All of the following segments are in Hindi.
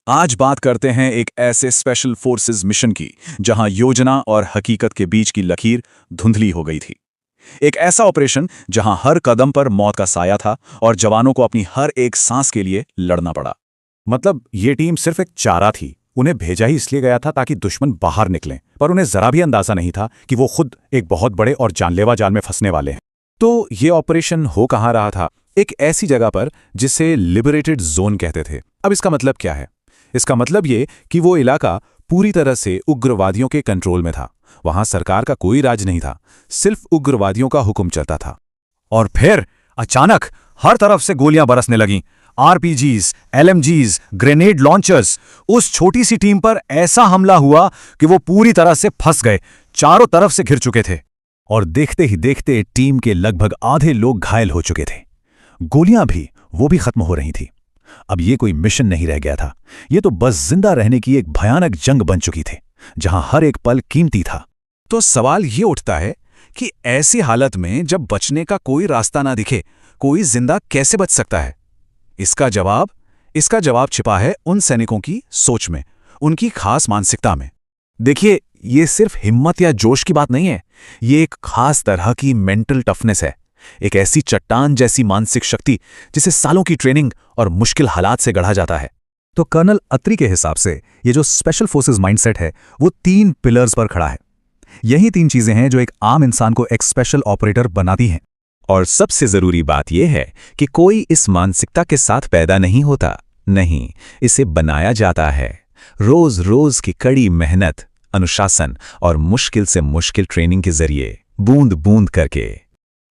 आज बात करते हैं एक ऐसे स्पेशल फोर्सेस मिशन की जहां योजना और हकीकत के बीच की लकीर धुंधली हो गई थी। एक ऐसा ऑपरेशन जहां हर कदम पर मौत का साया था और जवानों को अपनी हर एक सांस के लिए लड़ना पड़ा। मतलब ये टीम सिर्फ एक चारा थी। उन्हें भेजा ही इसलिए गया था ताकि दुश्मन बाहर निकलें, पर उन्हें जरा भी अंदाजा नहीं था कि वो खुद एक बहुत बड़े और जानलेवा जाल में फंसने वाले हैं। तो ये ऑपरेशन हो कहाँ रहा था? एक ऐसी जगह पर जिसे लिबरेटेड जोन कहते थे। अब इसका मतलब क्या है? इसका मतलब ये कि वो इलाका पूरी तरह से उग्रवादियों के कंट्रोल में था। वहां सरकार का कोई राज नहीं था, सिर्फ उग्रवादियों का हुक्म चलता था। और फिर अचानक हर तरफ से गोलियां बरसने लगीं। RPGs, LMGs, grenade launchers. उस छोटी सी टीम पर ऐसा हमला हुआ कि वो पूरी तरह से फंस गए, चारों तरफ से घिर चुके थे। और देखते ही देखते टीम के लगभग आधे लोग घायल हो चुके थे। गोलियां भी, वो भी खत्म हो रही थी। अब ये कोई मिशन नहीं रह गया था, ये तो बस जिंदा रहने की एक भयानक जंग बन चुकी थी, जहां हर एक पल कीमती था। तो सवाल ये उठता है कि ऐसी हालत में जब बचने का कोई रास्ता ना दिखे, कोई जिंदा कैसे बच सकता है? इसका जवाब छिपा है उन सैनिकों की सोच में, उनकी खास मानसिकता में। देखिए, ये सिर्फ हिम्मत या जोश की बात नहीं है, ये एक खास तरह की मेंटल टफनेस है। एक ऐसी चट्टान जैसी मानसिक शक्ति जिसे सालों की ट्रेनिंग और मुश्किल हालात से गढ़ा जाता है। तो कर्नल अत्री के हिसाब से ये जो स्पेशल फोर्सेस माइंडसेट है वो 3 पिलर्स पर खड़ा है। यही 3 चीजें हैं जो एक आम इंसान को एक स्पेशल ऑपरेटर बनाती हैं। और सबसे जरूरी बात यह है कि कोई इस मानसिकता के साथ पैदा नहीं होता, नहीं, इसे बनाया जाता है। रोज रोज की कड़ी मेहनत, अनुशासन और मुश्किल से मुश्किल ट्रेनिंग के जरिए, बूंद बूंद करके।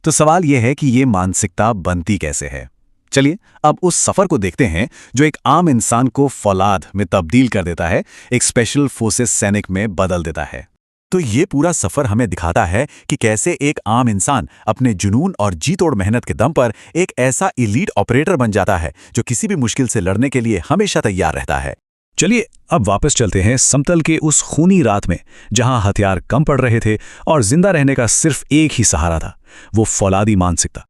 तो सवाल यह है कि ये मानसिकता बनती कैसे है? चलिए अब उस सफर को देखते हैं जो एक आम इंसान को फौलाद में तब्दील कर देता है, एक स्पेशल फोर्सेस सैनिक में बदल देता है। तो ये पूरा सफर हमें दिखाता है कि कैसे एक आम इंसान अपने जुनून और जी तोड़ मेहनत के दम पर एक ऐसा इलीट ऑपरेटर बन जाता है जो किसी भी मुश्किल से लड़ने के लिए हमेशा तैयार रहता है। चलिए अब वापस चलते हैं समतल के उस खूनी रात में, जहां हथियार कम पड़ रहे थे और जिंदा रहने का सिर्फ एक ही सहारा था, वो फौलादी मानसिकता।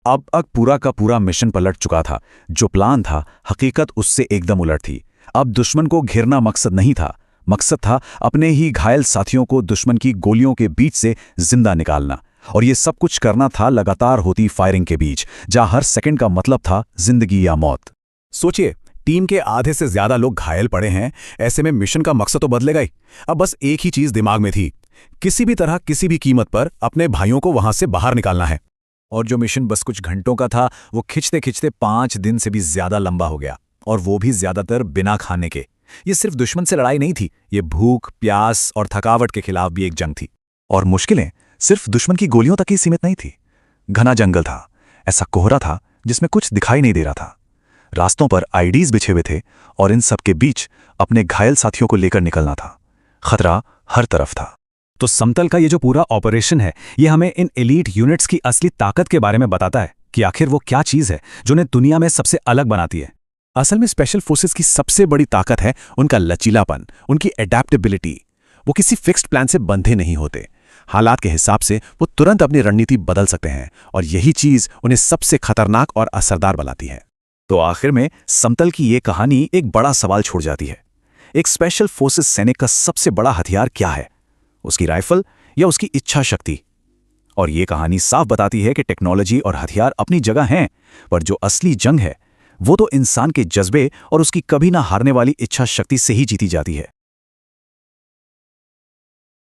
अब पूरा का पूरा मिशन पलट चुका था। जो प्लान था, हकीकत उससे एकदम उलट थी। अब दुश्मन को घेरना मकसद नहीं था, मकसद था अपने ही घायल साथियों को दुश्मन की गोलियों के बीच से जिंदा निकालना। और ये सब कुछ करना था लगातार होती फायरिंग के बीच, जहां हर सेकंड का मतलब था जिंदगी या मौत। सोचिए, टीम के आधे से ज्यादा लोग घायल पड़े हैं। ऐसे में मिशन का मकसद तो बदलेगा ही। अब बस एक ही चीज दिमाग में थी, किसी भी तरह, किसी भी कीमत पर अपने भाइयों को वहां से बाहर निकालना है। और जो मिशन बस कुछ घंटों का था, वो खिंचते खिंचते 5 दिन से भी ज्यादा लंबा हो गया, और वो भी ज्यादातर बिना खाने के। ये सिर्फ दुश्मन से लड़ाई नहीं थी, ये भूख, प्यास और थकावट के खिलाफ भी एक जंग थी। और मुश्किलें सिर्फ दुश्मन की गोलियों तक ही सीमित नहीं थी। घना जंगल था, ऐसा कोहरा था जिसमें कुछ दिखाई नहीं दे रहा था। रास्तों पर आईडीज बिछे हुए थे, और इन सब के बीच अपने घायल साथियों को लेकर निकलना था। खतरा हर तरफ था। तो समतल का ये जो पूरा ऑपरेशन है, ये हमें इन एलीट यूनिट्स की असली ताकत के बारे में बताता है कि आखिर वो क्या चीज है जो उन्हें दुनिया में सबसे अलग बनाती है। असल में स्पेशल फोर्सेस की सबसे बड़ी ताकत है उनका लचीलापन, उनकी एडेप्टेबिलिटी। वो किसी फिक्स्ड प्लान से बंधे नहीं होते। हालात के हिसाब से वो तुरंत अपनी रणनीति बदल सकते हैं, और यही चीज उन्हें सबसे खतरनाक और असरदार बनाती है। तो आखिर में समतल की ये कहानी एक बड़ा सवाल छोड़ जाती है। एक स्पेशल फोर्सेस सैनिक का सबसे बड़ा हथियार क्या है? उसकी राइफल या उसकी इच्छा शक्ति? और ये कहानी साफ बताती है कि टेक्नोलॉजी और हथियार अपनी जगह हैं, पर जो असली जंग है वो तो इंसान के जज्बे और उसकी कभी ना हारने वाली इच्छा शक्ति से ही जीती जाती है।